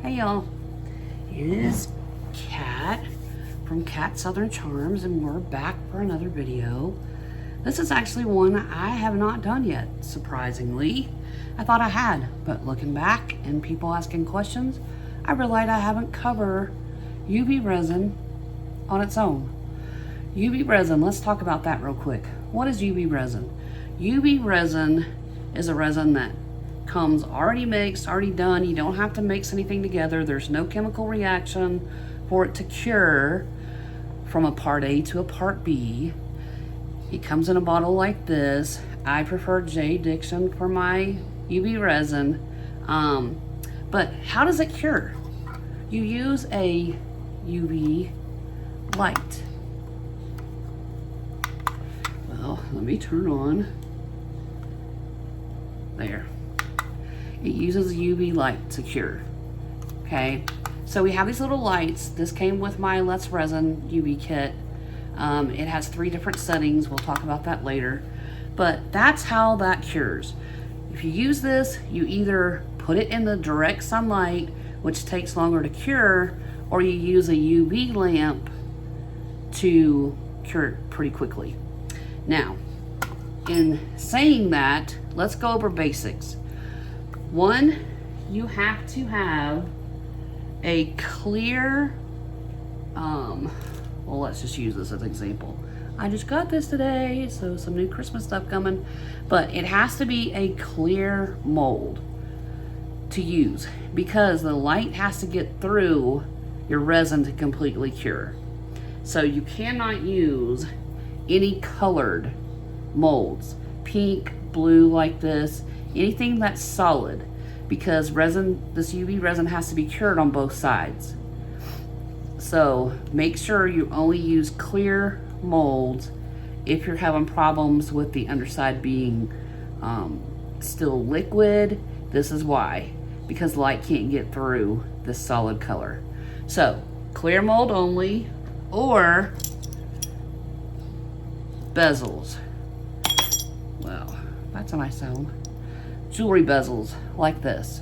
Hey y'all, it is Kat from Kat Southern Charms, and we're back for another video. This is actually one I have not done yet, surprisingly. I thought I had, but looking back and people asking questions, I realized I haven't covered UV resin on its own. UV resin, let's talk about that real quick. What is UV resin? UV resin is a resin that comes already mixed, already done. You don't have to mix anything together. There's no chemical reaction for it to cure from a part A to a part B. It comes in a bottle like this. I prefer JDiction for my UV resin. But how does it cure? You use a UV light. Well, let me turn on. There. It uses UV light to cure. Okay, so we have these little lights. This came with my Let's Resin UV kit. It has 3 different settings. We'll talk about that later. But that's how that cures. If you use this, you either put it in the direct sunlight, which takes longer to cure, or you use a UV lamp to cure it pretty quickly. Now, in saying that, let's go over basics. One, you have to have a clear, well, let's just use this as an example. I just got this today, so some new Christmas stuff coming, but it has to be a clear mold to use because the light has to get through your resin to completely cure. So you cannot use any colored molds, pink, blue like this, anything that's solid, because resin, this UV resin has to be cured on both sides. So make sure you only use clear molds if you're having problems with the underside being still liquid. This is why, because light can't get through this solid color. So clear mold only, or bezels. Well, that's a nice sound. Jewelry bezels like this.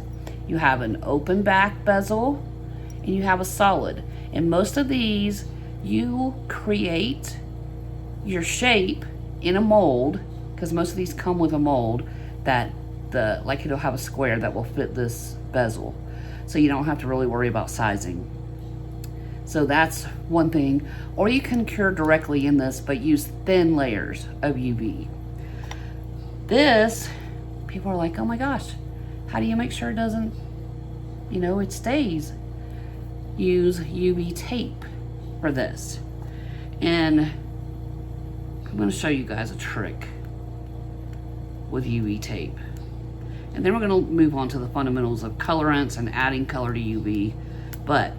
You have an open back bezel and you have a solid. And most of these, you create your shape in a mold, because most of these come with a mold that like it'll have a square that will fit this bezel. So you don't have to really worry about sizing. So that's one thing. Or you can cure directly in this, but use thin layers of UV. This, people are like, oh my gosh, how do you make sure it doesn't, it stays? Use UV tape for this. And I'm going to show you guys a trick with UV tape. And then we're going to move on to the fundamentals of colorants and adding color to UV. But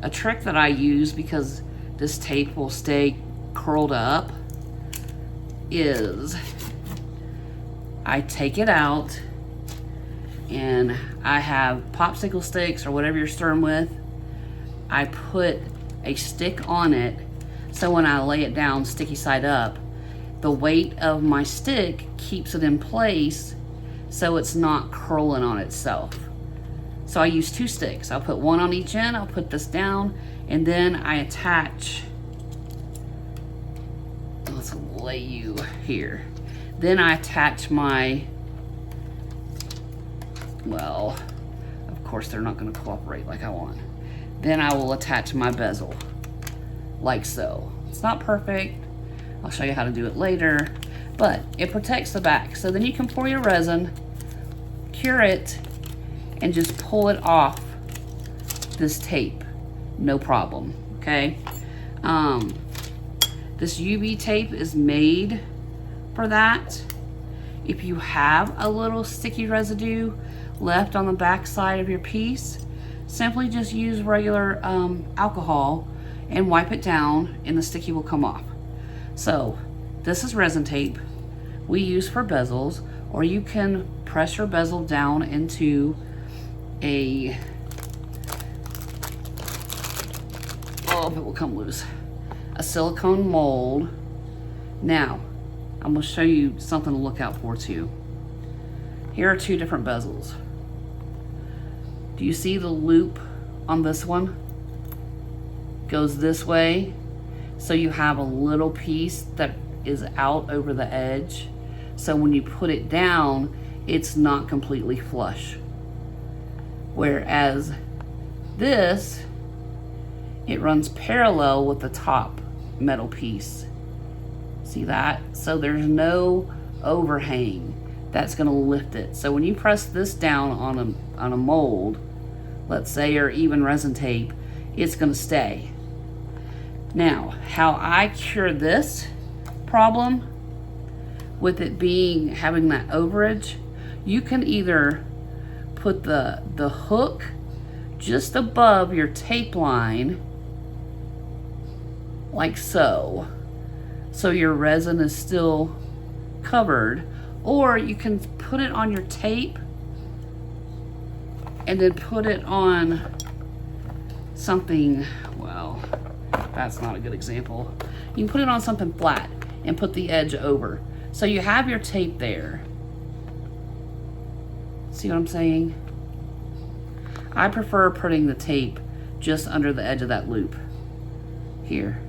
a trick that I use, because this tape will stay curled up, is I take it out and I have popsicle sticks or whatever you're stirring with. I put a stick on it, so when I lay it down sticky side up, the weight of my stick keeps it in place so it's not curling on itself. So I use 2 sticks. I'll put one on each end, I'll put this down, and then I attach, let's lay you here. Then I attach my, well, of course they're not going to cooperate like I want. Then I will attach my bezel, like so. It's not perfect. I'll show you how to do it later, but it protects the back. So then you can pour your resin, cure it, and just pull it off this tape. No problem, okay? This UV tape is made for that. If you have a little sticky residue left on the back side of your piece, simply just use regular alcohol and wipe it down and the sticky will come off. So this is resin tape we use for bezels, or you can press your bezel down into a, oh, it will come loose, a silicone mold. Now I'm going to show you something to look out for too. Here are 2 different bezels. Do you see the loop on this one? Goes this way. So you have a little piece that is out over the edge. So when you put it down, it's not completely flush. Whereas this, it runs parallel with the top metal piece. See that? So there's no overhang that's gonna lift it. So when you press this down on a mold, let's say, or even resin tape, it's gonna stay. Now, how I cure this problem with it having that overage, you can either put the hook just above your tape line, like so your resin is still covered, or you can put it on your tape and then put it on something, well, that's not a good example. You can put it on something flat and put the edge over. So you have your tape there. See what I'm saying? I prefer putting the tape just under the edge of that loop here.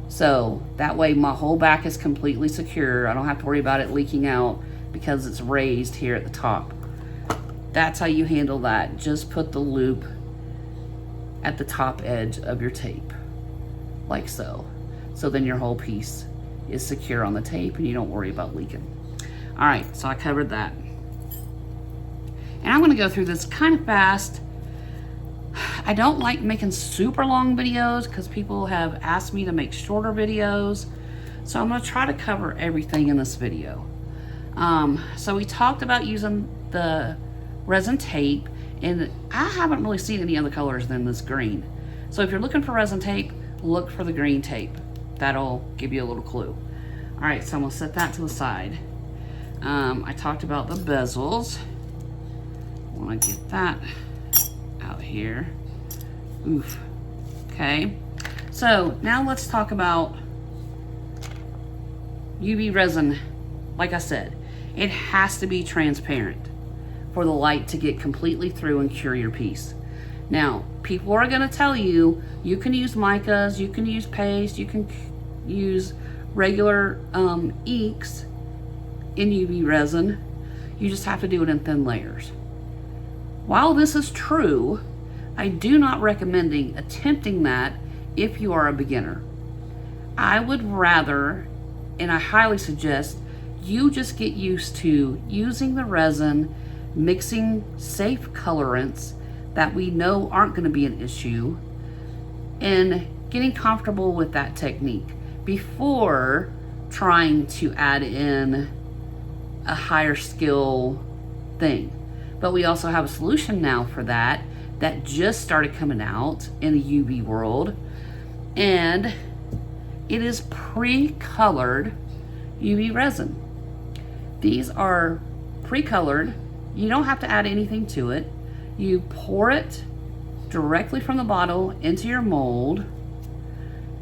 So that way my whole back is completely secure. I don't have to worry about it leaking out because it's raised here at the top. That's how you handle that. Just put the loop at the top edge of your tape, like so. So then your whole piece is secure on the tape and you don't worry about leaking. All right, so I covered that. And I'm gonna go through this kind of fast. I don't like making super long videos because people have asked me to make shorter videos. So I'm gonna try to cover everything in this video. So we talked about using the resin tape, and I haven't really seen any other colors than this green. So if you're looking for resin tape, look for the green tape. That'll give you a little clue. All right, so I'm gonna set that to the side. I talked about the bezels. I wanna get that out here. Oof, okay. So now let's talk about UV resin. Like I said, it has to be transparent for the light to get completely through and cure your piece. Now, people are gonna tell you, you can use micas, you can use paste, you can use regular inks in UV resin. You just have to do it in thin layers. While this is true, I do not recommend attempting that if you are a beginner. I would rather, and I highly suggest, you just get used to using the resin, mixing safe colorants that we know aren't going to be an issue, and getting comfortable with that technique before trying to add in a higher skill thing. But we also have a solution now for that just started coming out in the UV world, and it is pre-colored UV resin. These are pre-colored. You don't have to add anything to it. You pour it directly from the bottle into your mold,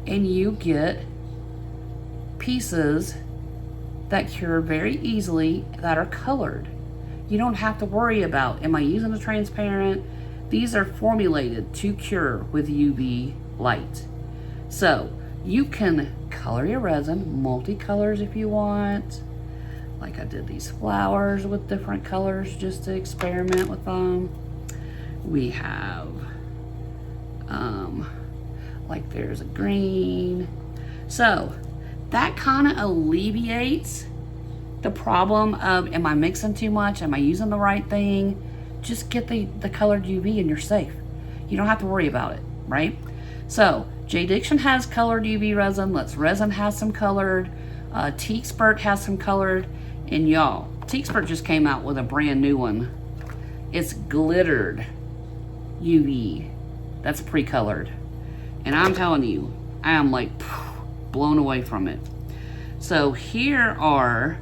and you get pieces that cure very easily that are colored. You don't have to worry about, am I using a transparent? These are formulated to cure with UV light. So you can color your resin, multicolors if you want. Like I did these flowers with different colors just to experiment with them. We have, like there's a green. So that kind of alleviates the problem of, am I mixing too much? Am I using the right thing? Just get the colored UV and you're safe. You don't have to worry about it, right? So JDiction has colored UV resin. Let's Resin has some colored. Teexpert has some colored. And y'all, Teexpert just came out with a brand new one. It's glittered UV. That's pre-colored. And I'm telling you, I am like blown away from it. So here are,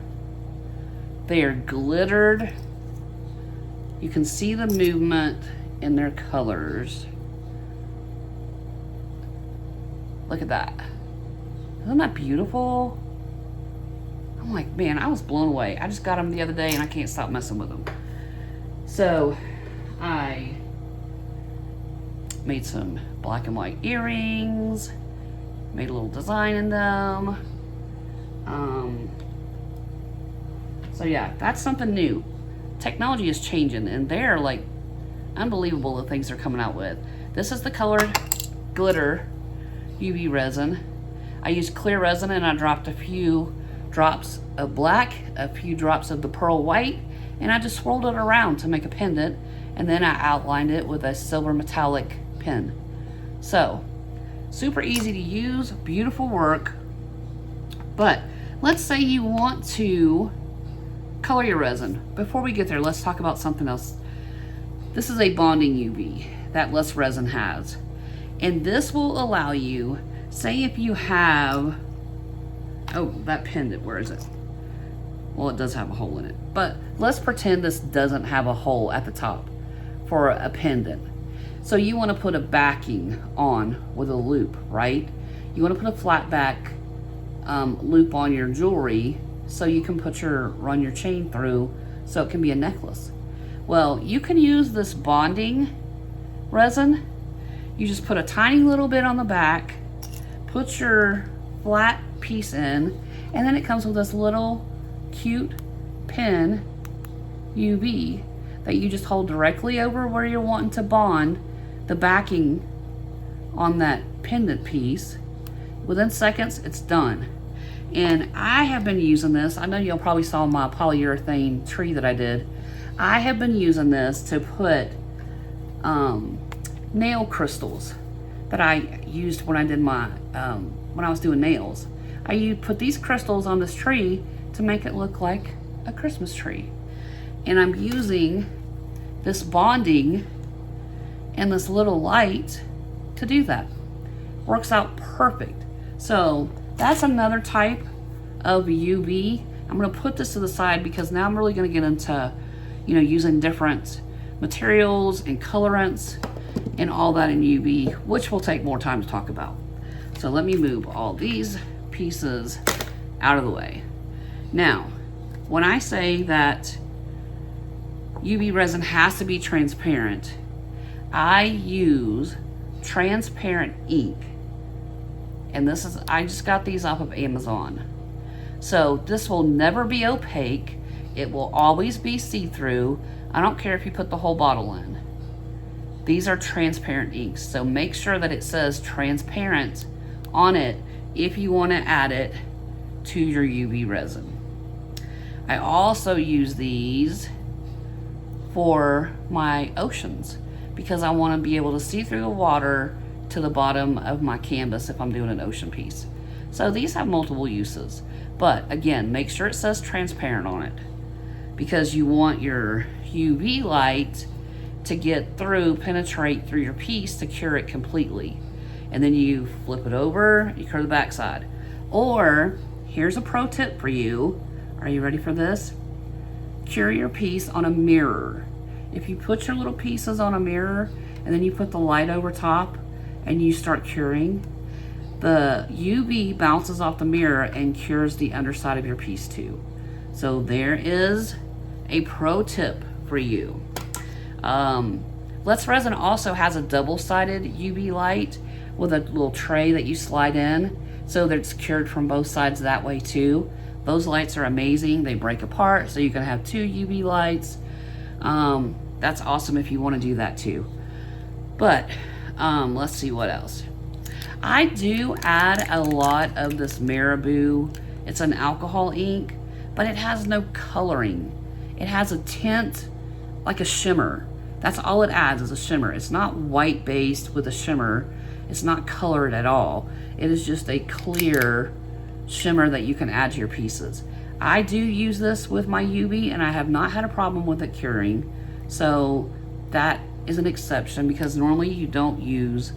they are glittered. You can see the movement in their colors. Look at that. Isn't that beautiful? I'm like, man, I was blown away. I just got them the other day and I can't stop messing with them. So I made some black and white earrings, made a little design in them. So yeah, that's something new. Technology is changing, and they're like unbelievable the things they're coming out with. This is the colored glitter UV resin. I used clear resin and I dropped a few drops of black, a few drops of the pearl white, and I just swirled it around to make a pendant, and then I outlined it with a silver metallic pen. So, super easy to use, beautiful work. But let's say you want to color your resin. Before we get there, let's talk about something else. This is a bonding UV that less resin has. And this will allow you, say if you have, oh, that pendant, where is it? Well, it does have a hole in it. But let's pretend this doesn't have a hole at the top for a pendant. So you want to put a backing on with a loop, right? You want to put a flat back loop on your jewelry so you can run your chain through so it can be a necklace. Well, you can use this bonding resin. You just put a tiny little bit on the back, put your flat piece in, and then it comes with this little cute pin UV that you just hold directly over where you're wanting to bond the backing on that pendant piece. Within seconds, it's done. And I have been using this. I know y'all probably saw my polyurethane tree that I did. I have been using this to put nail crystals that I used when I did my, when I was doing nails. I put these crystals on this tree to make it look like a Christmas tree. And I'm using this bonding and this little light to do that. Works out perfect. So that's another type of UV. I'm gonna put this to the side because now I'm really gonna get into, using different materials and colorants and all that in UV, which will take more time to talk about. So let me move all these pieces out of the way. Now, when I say that UV resin has to be transparent, I use transparent ink. And I just got these off of Amazon. So this will never be opaque. It will always be see-through. I don't care if you put the whole bottle in. These are transparent inks. So make sure that it says transparent on it if you want to add it to your UV resin. I also use these for my oceans because I want to be able to see through the water to the bottom of my canvas if I'm doing an ocean piece. So these have multiple uses, but again, make sure it says transparent on it because you want your UV light to penetrate through your piece to cure it completely. And then you flip it over, you cure the backside. Or here's a pro tip for you. Are you ready for this? Cure your piece on a mirror. If you put your little pieces on a mirror and then you put the light over top and you start curing, the UV bounces off the mirror and cures the underside of your piece too. So there is a pro tip for you. Let's Resin also has a double-sided UV light with a little tray that you slide in so that it's cured from both sides that way too. Those lights are amazing. They break apart so you can have two UV lights. That's awesome if you want to do that too. But let's see what else. I do add a lot of this Marabou. It's an alcohol ink, but it has no coloring. It has a tint like a shimmer. That's all it adds is a shimmer. It's not white based with a shimmer. It's not colored at all. It is just a clear shimmer that you can add to your pieces. I do use this with my UV and I have not had a problem with it curing. So that is an exception because normally you don't use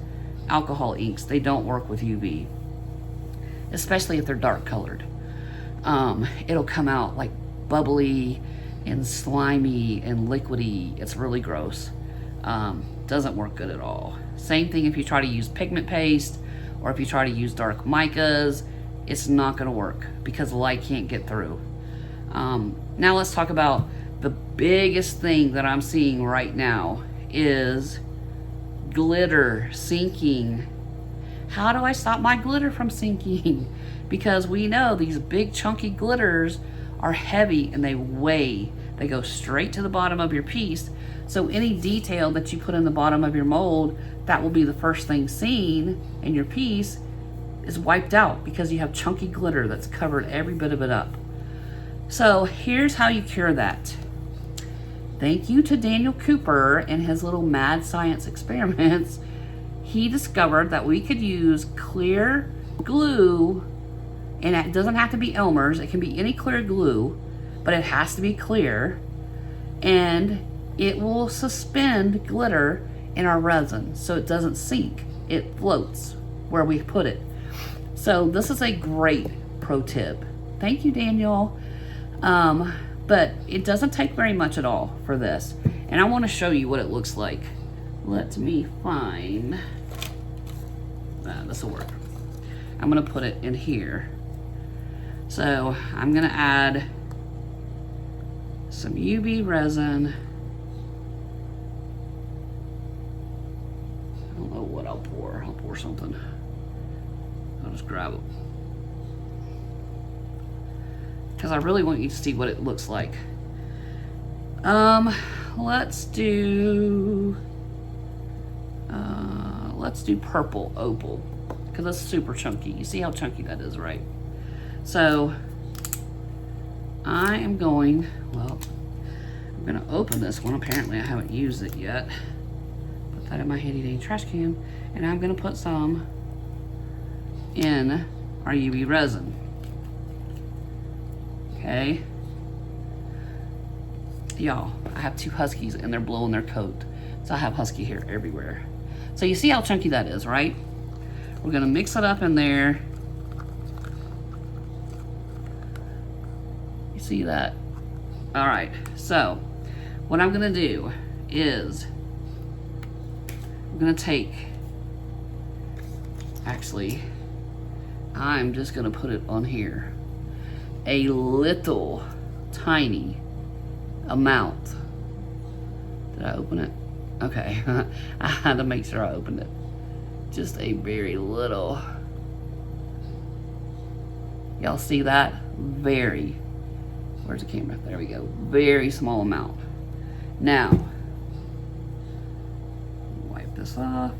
alcohol inks. They don't work with UV, especially if they're dark colored. It'll come out like bubbly and slimy and liquidy. It's really gross. Doesn't work good at all. Same thing if you try to use pigment paste or if you try to use dark micas, it's not gonna work because the light can't get through. Now let's talk about the biggest thing that I'm seeing right now is glitter sinking. How do I stop my glitter from sinking? Because we know these big chunky glitters are heavy and they weigh. They go straight to the bottom of your piece. So any detail that you put in the bottom of your mold, that will be the first thing seen in your piece, is wiped out because you have chunky glitter that's covered every bit of it up. So here's how you cure that. Thank you to Daniel Cooper and his little mad science experiments. He discovered that we could use clear glue, and it doesn't have to be Elmer's, it can be any clear glue, but it has to be clear, and it will suspend glitter in our resin so it doesn't sink. It floats where we put it. So this is a great pro tip. Thank you, Daniel. But it doesn't take very much at all for this. And I want to show you what it looks like. Let me find, this will work. I'm gonna put it in here. So I'm gonna add some UV resin. I don't know what I'll pour. I'll pour something. I'll just grab it. Because I really want you to see what it looks like. Let's do purple opal, because it's super chunky. You see how chunky that is, right? So I am going, well, I'm gonna open this one. Apparently I haven't used it yet. Put that in my handy dandy trash can, and I'm gonna put some in our UV resin. Okay. Y'all, I have two huskies and they're blowing their coat. So I have husky hair everywhere. So you see how chunky that is, right? We're gonna mix it up in there. You see that? All right, so what I'm gonna do is I'm gonna take, actually, I'm just gonna put it on here. A little tiny amount. Did I open it? Okay. I had to make sure I opened it. Just a very little. Y'all see that? Very. Where's the camera? There we go. Very small amount. Now, wipe this off.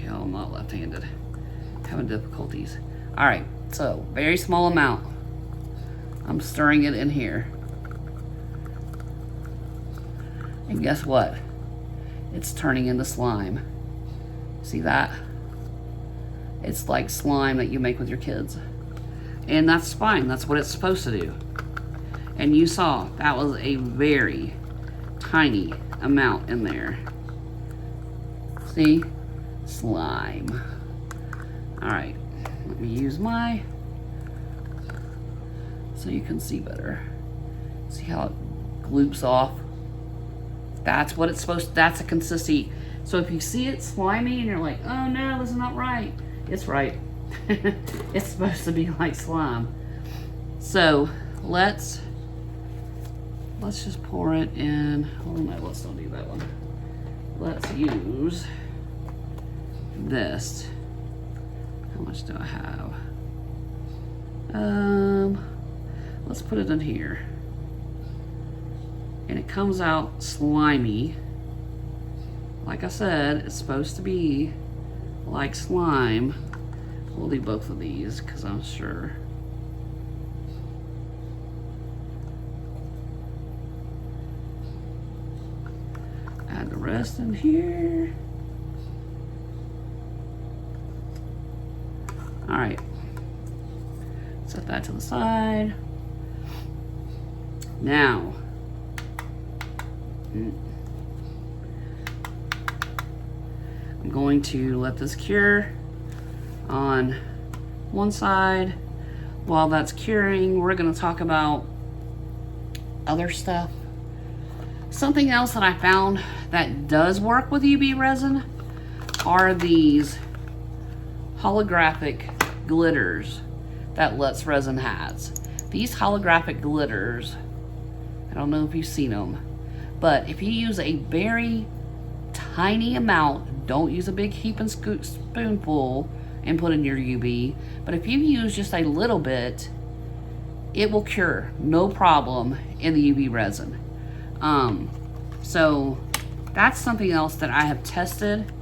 Y'all, I'm not left-handed. Having difficulties. All right, so very small amount. I'm stirring it in here. And guess what? It's turning into slime. See that? It's like slime that you make with your kids. And that's fine, that's what it's supposed to do. And you saw, that was a very tiny amount in there. See? Slime. All right, let me use my, so you can see better. See how it gloops off? That's what it's supposed to, that's a consistency. So if you see it slimy and you're like, oh no, this is not right, it's right. It's supposed to be like slime. So let's just pour it in. Oh no, let's don't do that one. Let's use this. How much do I have? Let's put it in here. And it comes out slimy. Like I said, it's supposed to be like slime. We'll do both of these because I'm sure. Add the rest in here. All right, set that to the side. Now, I'm going to let this cure on one side. While that's curing, we're gonna talk about other stuff. Something else that I found that does work with UV resin are these holographic glitters that Let's Resin has. These holographic glitters I don't know if you've seen them, but if you use a very tiny amount, don't use a big heaping spoonful and put in your UV, but if you use just a little bit, it will cure, no problem, in the UV resin. So that's something else that I have tested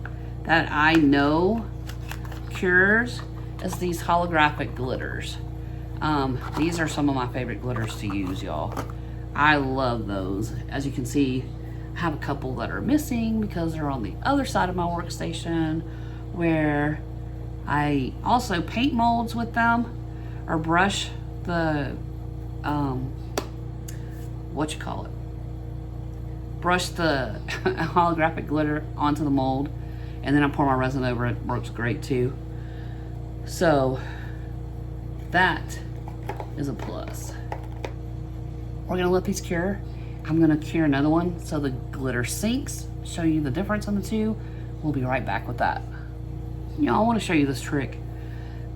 that I know cures, is these holographic glitters. These are some of my favorite glitters to use, y'all. I love those. As you can see, I have a couple that are missing because they're on the other side of my workstation, where I also paint molds with them or brush the brush the holographic glitter onto the mold, and then I pour my resin over it. Works great too. So that is a plus. We're gonna let these cure. I'm gonna cure another one so the glitter sinks, show you the difference in the two. We'll be right back with that. I want to show you this trick.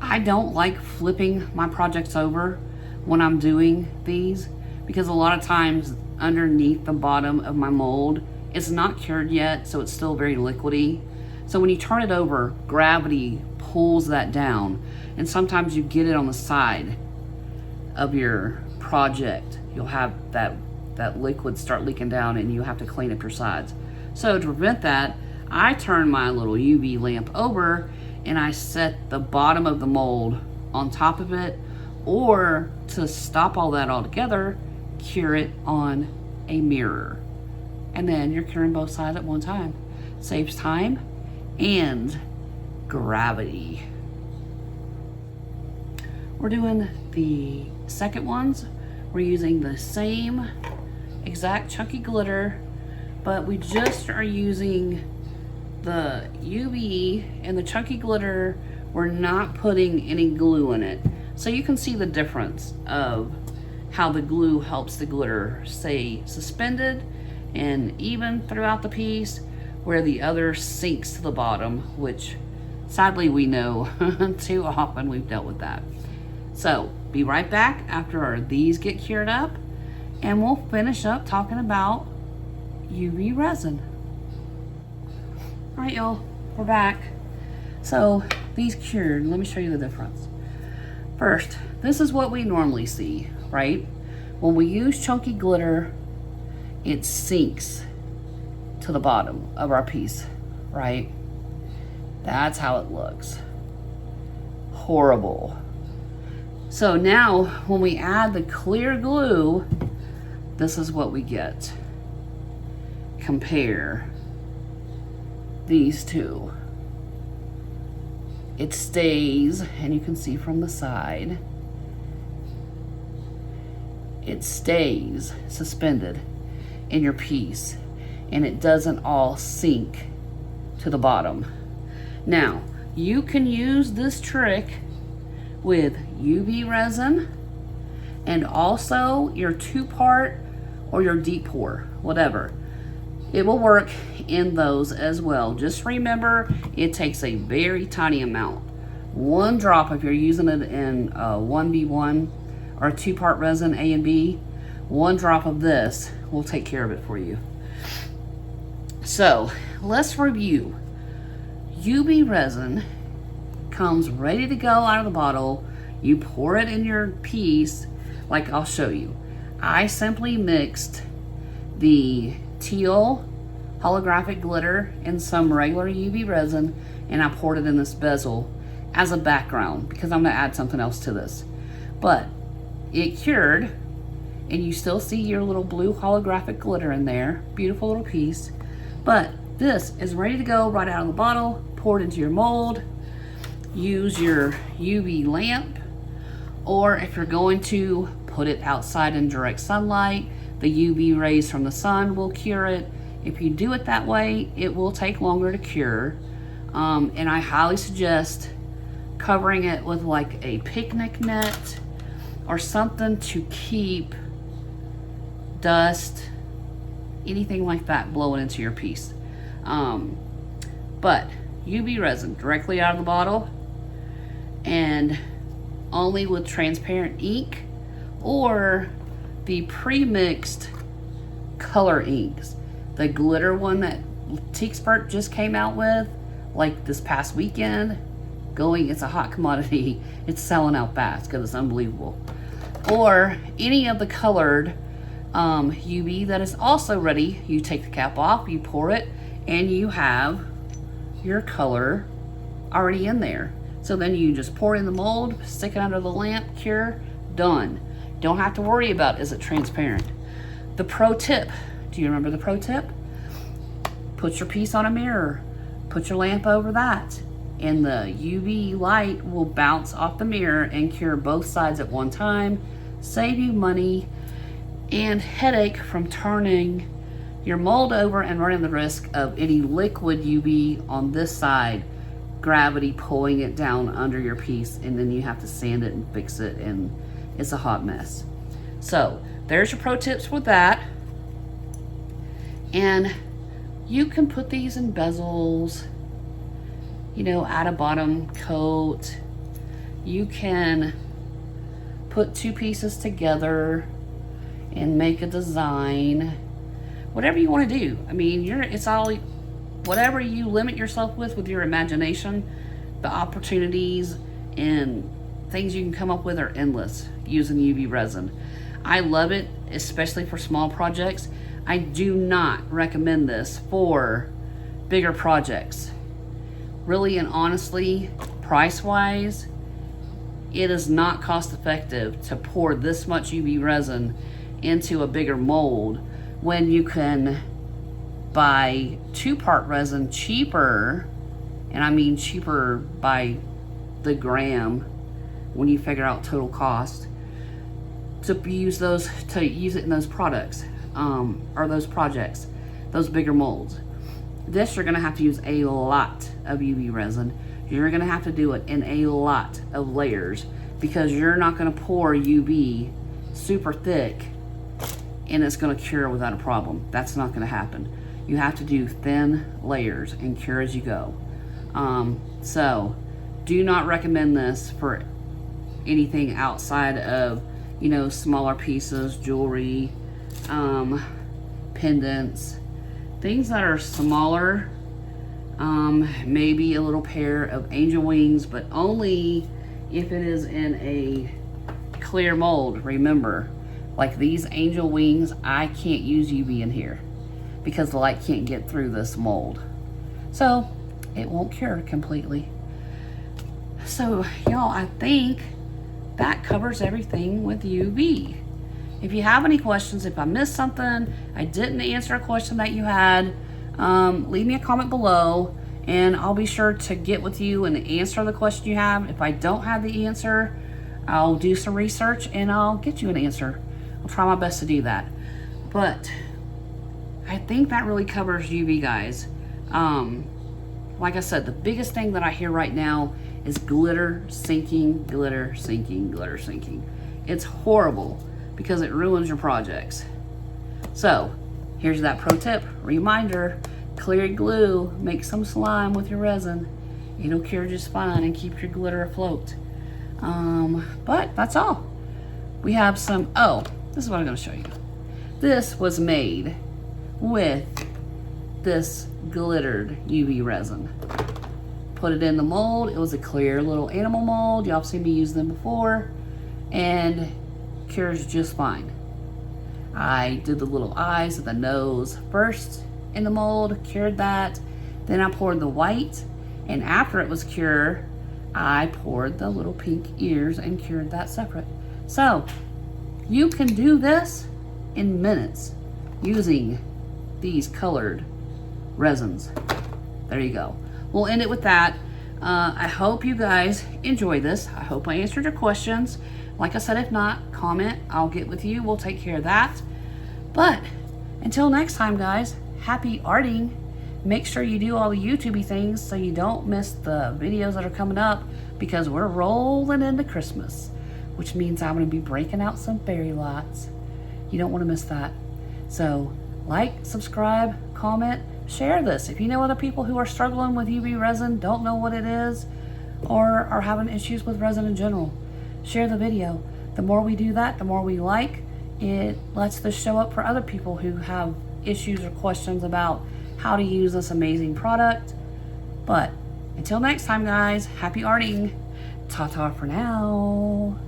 I don't like flipping my projects over when I'm doing these, because a lot of times underneath the bottom of my mold, it's not cured yet, so it's still very liquidy. So when you turn it over, gravity pulls that down, and sometimes you get it on the side of your project. You'll have that liquid start leaking down, and you have to clean up your sides. So to prevent that, I turn my little UV lamp over and I set the bottom of the mold on top of it, or to stop all that all together, cure it on a mirror. And then you're curing both sides at one time. Saves time and gravity. We're doing the second ones. We're using the same exact chunky glitter, but we just are using the UV and the chunky glitter. We're not putting any glue in it. So you can see the difference of how the glue helps the glitter stay suspended and even throughout the piece, where the other sinks to the bottom, which sadly we know too often we've dealt with that. So be right back after these get cured up, and we'll finish up talking about UV resin. All right, y'all, we're back. So these cured, let me show you the difference. First, this is what we normally see, right? When we use chunky glitter, it sinks to the bottom of our piece, right? That's how it looks. Horrible. So now when we add the clear glue, this is what we get. Compare these two. It stays, and you can see from the side, it stays suspended in your piece, and it doesn't all sink to the bottom. Now, you can use this trick with UV resin and also your 2-part or your deep pour, whatever. It will work in those as well. Just remember, it takes a very tiny amount. 1 drop if you're using it in 1B1 or a 2-part resin, A and B. 1 drop of this will take care of it for you. So let's review. UV resin comes ready to go out of the bottle. You pour it in your piece like I'll show you. I simply mixed the teal holographic glitter and some regular UV resin, and I poured it in this bezel as a background because I'm going to add something else to this. But it cured, and you still see your little blue holographic glitter in there. Beautiful little piece. But this is ready to go right out of the bottle. Pour it into your mold. Use your UV lamp, or if you're going to put it outside in direct sunlight, the UV rays from the sun will cure it. If you do it that way, it will take longer to cure. And I highly suggest covering it with like a picnic net or something to keep dust, anything like that blowing into your piece. But UV resin directly out of the bottle, and only with transparent ink or the pre-mixed color inks. The glitter one that Teexpert just came out with, like this past weekend, it's a hot commodity. It's selling out fast because it's unbelievable. Or any of the colored UV that is also ready. You take the cap off, you pour it, and you have your color already in there. So then you just pour it in the mold, stick it under the lamp, cure, done. Don't have to worry about, is it transparent? The pro tip, do you remember the pro tip? Put your piece on a mirror, put your lamp over that, and the UV light will bounce off the mirror and cure both sides at one time, save you money and headache from turning your mold over and running the risk of any liquid UV on this side, gravity pulling it down under your piece, and then you have to sand it and fix it, and it's a hot mess. So there's your pro tips with that. And you can put these in bezels, you know, add a bottom coat. You can put two pieces together and make a design, whatever you want to do. I mean, it's all, whatever you limit yourself with your imagination, the opportunities and things you can come up with are endless using UV resin. I love it, especially for small projects. I do not recommend this for bigger projects. Really and honestly, price-wise, it is not cost-effective to pour this much UV resin into a bigger mold when you can buy 2-part resin cheaper, and I mean cheaper by the gram when you figure out total cost, to use it in those products, or those projects, those bigger molds. This, you're gonna have to use a lot of UV resin. You're gonna have to do it in a lot of layers, because you're not gonna pour UV super thick and it's gonna cure without a problem. That's not gonna happen. You have to do thin layers and cure as you go. So do not recommend this for anything outside of, you know, smaller pieces, jewelry, pendants, things that are smaller. Maybe a little pair of angel wings, but only if it is in a clear mold. Remember, like these angel wings, I can't use UV in here because the light can't get through this mold. So it won't cure completely. So y'all, I think that covers everything with UV. If you have any questions, if I missed something, I didn't answer a question that you had, leave me a comment below and I'll be sure to get with you and answer the question you have. If I don't have the answer, I'll do some research and I'll get you an answer. I'll try my best to do that. But I think that really covers UV, guys. Like I said, the biggest thing that I hear right now is glitter sinking, glitter sinking, glitter sinking. It's horrible because it ruins your projects. So here's that pro tip. Reminder, clear glue, make some slime with your resin. It'll cure just fine and keep your glitter afloat. But that's all. We have some, oh, this is what I'm gonna show you. This was made with this glittered UV resin. Put it in the mold. It was a clear little animal mold. Y'all have seen me use them before, and cures just fine. I did the little eyes and the nose first in the mold, cured that. Then I poured the white, and after it was cured, I poured the little pink ears and cured that separate. So you can do this in minutes using these colored resins. There you go. We'll end it with that. I hope you guys enjoy this. I hope I answered your questions. Like I said, if not, comment. I'll get with you. We'll take care of that. But until next time, guys, happy arting. Make sure you do all the YouTubey things so you don't miss the videos that are coming up, because we're rolling into Christmas, which means I'm going to be breaking out some fairy lights. You don't want to miss that. So like, subscribe, comment, share this. If you know other people who are struggling with UV resin, don't know what it is, or are having issues with resin in general, share the video. The more we do that, the more we like it lets this show up for other people who have issues or questions about how to use this amazing product. But until next time, guys, happy arting. Ta-ta for now.